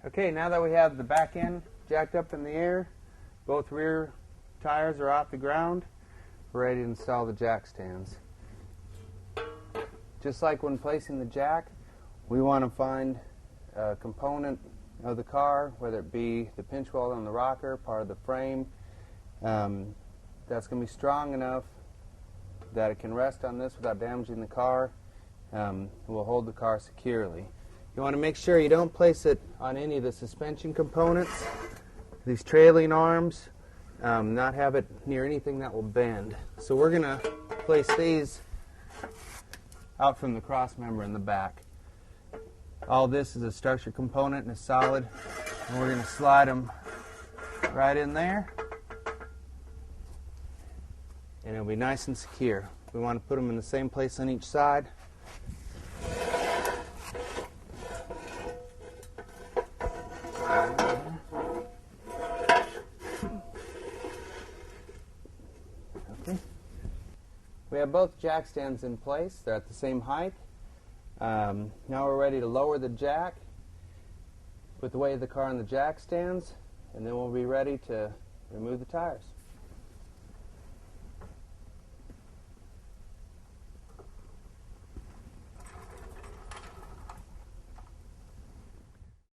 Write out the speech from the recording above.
Okay, now that we have the back end jacked up in the air, both rear tires are off the ground, we're ready to install the jack stands. Just like when placing the jack, we want to find a component of the car, whether it be the pinch weld on the rocker, part of the frame, that's going to be strong enough that it can rest on this without damaging the car. Will hold the car securely. You want to make sure you don't place it on any of the suspension components, these trailing arms, not have it near anything that will bend. So we're going to place these out from the cross member in the back. All this is a structure component and a solid, and we're going to slide them right in there, and it'll be nice and secure. We want to put them in the same place on each side. Okay. We have both jack stands in place. They're at the same height. Now we're ready to lower the jack, put the weight of the car on the jack stands, and then we'll be ready to remove the tires.